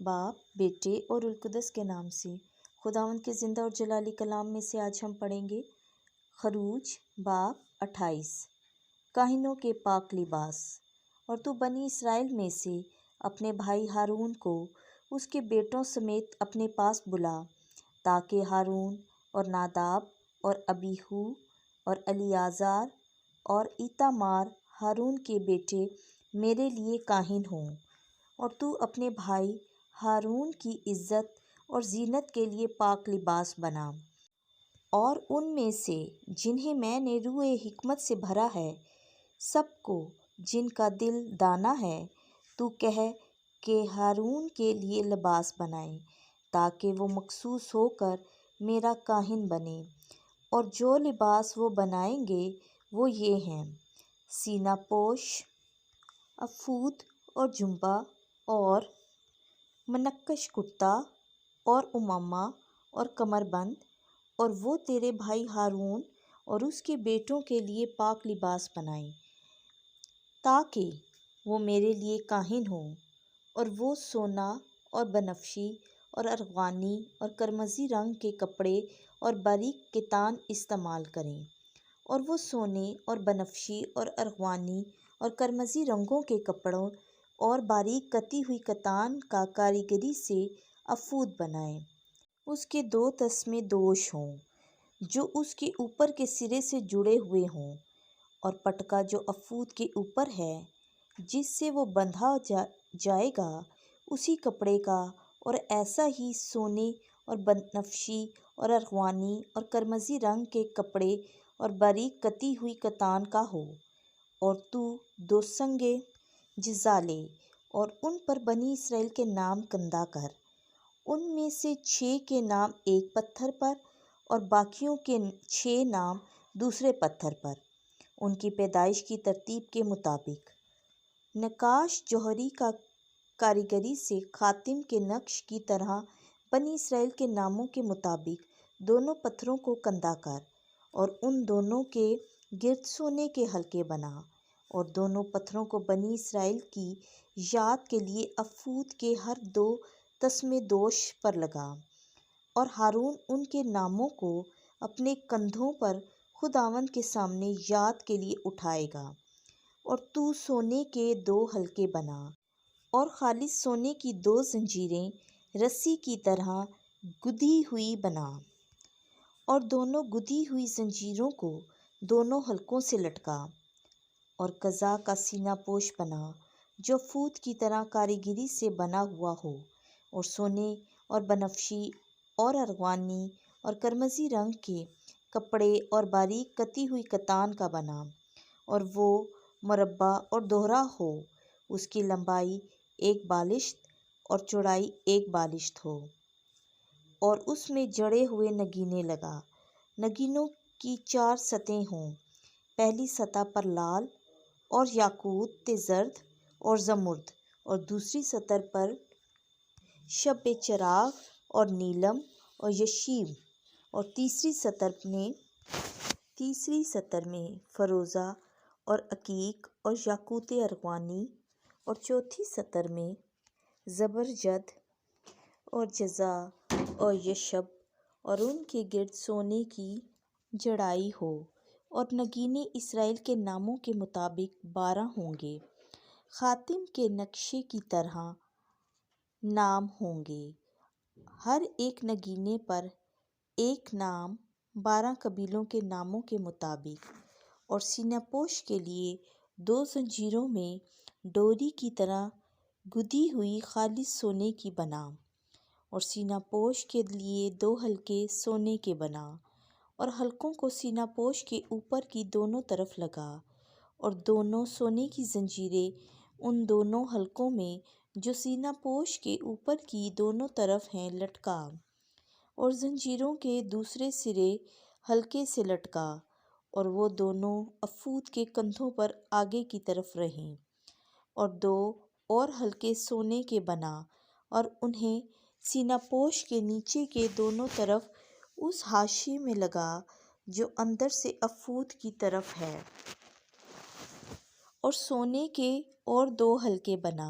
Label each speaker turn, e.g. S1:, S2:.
S1: باپ، بیٹے اور روح القدس کے نام سے۔ خداوند کے زندہ اور جلالی کلام میں سے آج ہم پڑھیں گے خروج باب 28۔ کاہنوں کے پاک لباس۔ اور تو بنی اسرائیل میں سے اپنے بھائی ہارون کو اس کے بیٹوں سمیت اپنے پاس بلا، تاکہ ہارون اور ناداب اور ابیہو اور الیعزار اور ایتامار ہارون کے بیٹے میرے لیے کاہن ہوں۔ اور تو اپنے بھائی ہارون کی عزت اور زینت کے لیے پاک لباس بنا، اور ان میں سے جنہیں میں نے روح حکمت سے بھرا ہے، سب کو جن کا دل دانا ہے، تو کہہ کہ ہارون کے لیے لباس بنائیں، تاکہ وہ مخصوص ہو کر میرا کاہن بنے۔ اور جو لباس وہ بنائیں گے وہ یہ ہیں: سینہ پوش، افود اور جبہ اور منقش کرتا اور عمامہ اور کمر بند۔ اور وہ تیرے بھائی ہارون اور اس کے بیٹوں کے لیے پاک لباس بنائیں، تاکہ وہ میرے لیے کاہن ہوں۔ اور وہ سونا اور بنفشی اور ارغوانی اور قرمزی رنگ کے کپڑے اور باریک کتان استعمال کریں۔ اور وہ سونے اور بنفشی اور ارغوانی اور قرمزی رنگوں کے کپڑوں اور باریک کتی ہوئی کتان کا کاریگری سے افود بنائیں۔ اس کے 2 تسمے دوش ہوں جو اس کے اوپر کے سرے سے جڑے ہوئے ہوں، اور پٹکا جو افود کے اوپر ہے، جس سے وہ بندھا جائے گا، اسی کپڑے کا اور ایسا ہی سونے اور بنفشی اور ارغوانی اور قرمزی رنگ کے کپڑے اور باریک کتی ہوئی کتان کا ہو۔ اور تو 2 سنگیں جزا لے اور ان پر بنی اسرائیل کے نام کندہ کر، ان میں سے 6 کے نام ایک پتھر پر اور باقیوں کے 6 نام دوسرے پتھر پر، ان کی پیدائش کی ترتیب کے مطابق۔ نقاش جوہری کا کاریگری سے خاتم کے نقش کی طرح بنی اسرائیل کے ناموں کے مطابق دونوں پتھروں کو کندہ کر، اور ان دونوں کے گرد سونے کے حلقے بنا، اور دونوں پتھروں کو بنی اسرائیل کی یاد کے لیے افود کے ہر 2 تسمے دوش پر لگا۔ اور ہارون ان کے ناموں کو اپنے کندھوں پر خداوند کے سامنے یاد کے لیے اٹھائے گا۔ اور تو سونے کے 2 حلقے بنا، اور خالص سونے کی 2 زنجیریں رسی کی طرح گدھی ہوئی بنا، اور دونوں گدھی ہوئی زنجیروں کو دونوں حلقوں سے لٹکا۔ اور قضا کا سینہ پوش بنا، جو افود کی طرح کاریگری سے بنا ہوا ہو، اور سونے اور بنفشی اور ارغوانی اور قرمزی رنگ کے کپڑے اور باریک کتی ہوئی کتان کا بنا، اور وہ مربع اور دوہرا ہو، اس کی لمبائی 1 بالشت اور چوڑائی 1 بالشت ہو۔ اور اس میں جڑے ہوئے نگینے لگا۔ نگینوں کی 4 سطحیں ہوں، پہلی سطح پر لال اور یاقوت زرد اور زمرد، اور دوسری سطح پر شب چراغ اور نیلم اور یشیم، اور تیسری سطر میں فروزہ اور عقیق اور یاقوت ارغوانی، اور چوتھی سطر میں زبرجد اور جزا اور یشب، اور ان کے گرد سونے کی جڑائی ہو۔ اور نگینے اسرائیل کے ناموں کے مطابق 12 ہوں گے، خاتم کے نقشے کی طرح نام ہوں گے، ہر ایک نگینے پر ایک نام 12 قبیلوں کے ناموں کے مطابق۔ اور سینہ پوش کے لیے 2 زنجیروں میں ڈوری کی طرح گدھی ہوئی خالص سونے کی بنا، اور سینہ پوش کے لیے 2 حلقے سونے کے بنا، اور حلقوں کو سینہ پوش کے اوپر کی دونوں طرف لگا، اور دونوں سونے کی زنجیریں ان دونوں حلقوں میں جو سینہ پوش کے اوپر کی دونوں طرف ہیں لٹکا، اور زنجیروں کے دوسرے سرے حلقے سے لٹکا، اور وہ دونوں افود کے کندھوں پر آگے کی طرف رہیں۔ اور 2 اور حلقے سونے کے بنا، اور انہیں سینہ پوش کے نیچے کے دونوں طرف اس حاشیے میں لگا جو اندر سے افود کی طرف ہے۔ اور سونے کے اور 2 حلقے بنا،